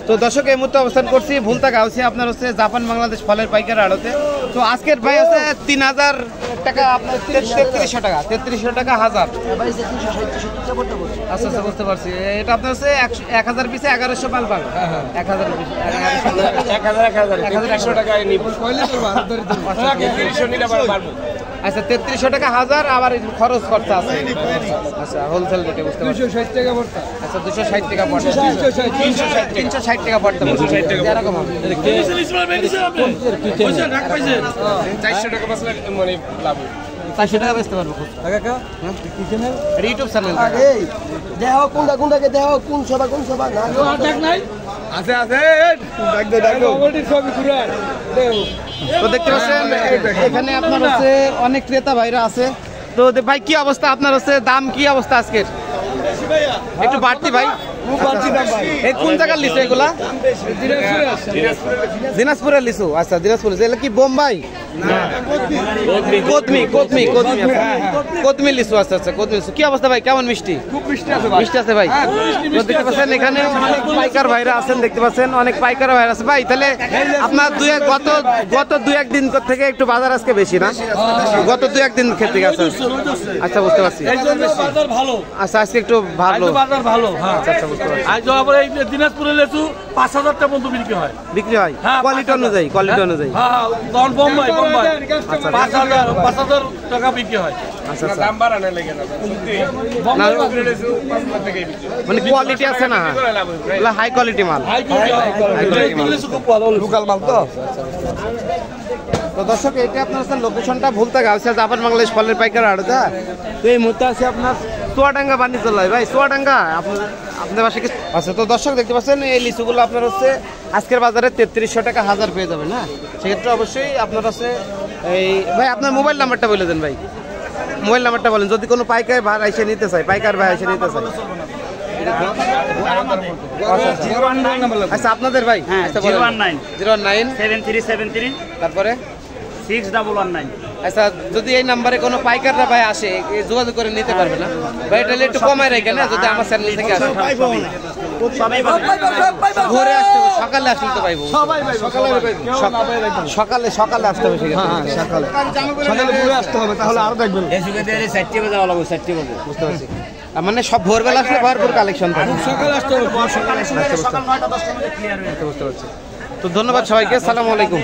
তো দর্শক এই মুহূর্তে অবস্থান করছি ভুলতা গাউসি আপনার হচ্ছে জাপান বাংলাদেশ ফলের পাইকার আড়তে। তো আজকের ভাই হচ্ছে 3000 টাকা আপনার 3300 টাকা 3300 টাকা হাজার। আচ্ছা আচ্ছা বুঝতে পারছি। এটা আপনার হচ্ছে 1000 পিসে 1100 মাল পাবে। 1000 পিস 1100 টাকায় নিব। আচ্ছা 3300 টাকা হাজার, আবার খরচ খরচা আছে। আচ্ছা হোলসেল রেটে বুঝতে পারছি 260 টাকা পড়তা। আচ্ছা 260 টাকা পড়তা, 360 টাকা পড়তা, 260 টাকা এরকম হবে। 400 টাকা বাসলে মানে লাভ 400 টাকা বেচতে পারবো কাকা। কি চ্যানেল? YouTube channel. এই দেখো কোনটাকে দেখো, কোন সভা না ডাক নাই আছে আছে ডাক দাও ওটি সবই ঘুরায় দেখো। তো দেখতে পাচ্ছেন এখানে আপনার হচ্ছে অনেক ক্রেতা ভাইরা আছে। তো ভাই কি অবস্থা আপনার হচ্ছে, দাম কি অবস্থা আজকের? একটু বাড়তি ভাই, কোন জায়গার লিচু এগুলা? দিনাজপুরের লিচু। আচ্ছা দিনাজপুর এগুলা কি বোম্বাই? কোদমি লিচু। আচ্ছা আচ্ছা কোদমি লিচু। কি অবস্থা ভাই, কেমন মিষ্টি? খুব মিষ্টি আছে ভাই। মিষ্টি আছে ভাই। দেখতে পাচ্ছেন এখানে অনেক পাইকার ভাইরা আছেন, দেখতে পাচ্ছেন অনেক পাইকার ভাইরা আছে ভাই। তাহলে আপনার গত 2-1 দিন থেকে একটু বাজার আজকে বেশি না? গত 2-1 দিন ক্ষেত্রে আছে। আচ্ছা বুঝতে পারছি। আচ্ছা আজকে একটু ভালো বাজার ভালো। আচ্ছা আচ্ছা বুঝতে পারছি। আজ আবার এই দিনাজপুরে লেচু 5000 টাকা পর্যন্ত বিক্রি হয়। কোয়ালিটি অনুযায়ী হ্যাঁ তখন বোম্বাই 5000 টাকা বিক্রি হয়। আচ্ছা দাম বাড়ানো লাগে না মানে কোয়ালিটি আছে না, হাই কোয়ালিটি মাল, লোকাল মাল। তো দর্শক এটা আপনার হচ্ছে লোকেশনটা ভুলতা গাউসিয়া জাপান বাংলাদেশ ফলের পাইকার আড়ত। তো এই মুহূর্তে আছে আপনার চুয়াডাঙ্গা বাণিজ্যালয় ভাই, চুয়াডাঙ্গা আপনার বাসা কি? আচ্ছা তো দর্শক দেখতে পাচ্ছেন এই লিচুগুলো আপনার হচ্ছে আজকের বাজারে 3300 টাকা হাজার পেয়ে যাবেন। না সেক্ষেত্রে অবশ্যই আপনার হচ্ছে এই ভাই আপনার মোবাইল নাম্বারটা বলে দেন ভাই, মোবাইল নাম্বারটা বলেন যদি কোনো পাইকার ভাই এসে নিতে চায়, পাইকার ভাই এসে নিতে চায়। আচ্ছা আপনাদের ভাই 019 7373 তারপরে 6119। আচ্ছা যদি এই নাম্বারে কোনো পাইকাররা ভাই আসে যোগাযোগ করে নিতে পারবে না ভাই? এটা একটু কমায় রাখেন না যদি আমার চ্যানেল থেকে আসে। ঘুরে আসতে হবে, সকালে আসলে তো পাইবো। সকালে আসতে হবে। সকালে ঘুরে আসতে হবে, তাহলে আরো দেখবেন। 4টা বাজে যাওয়া লাগবে, 4টা বাজে। বুঝতে পারছি। মানে সব ভোরবেলা আসলে ভরপুর কালেকশন থাকে। সকালে আসতে হবে, সকাল 9টা 10টার মধ্যে ক্লিয়ার হয়ে যাবে। বুঝতে পারছি। তো ধন্যবাদ সবাইকে, আসসালামু আলাইকুম।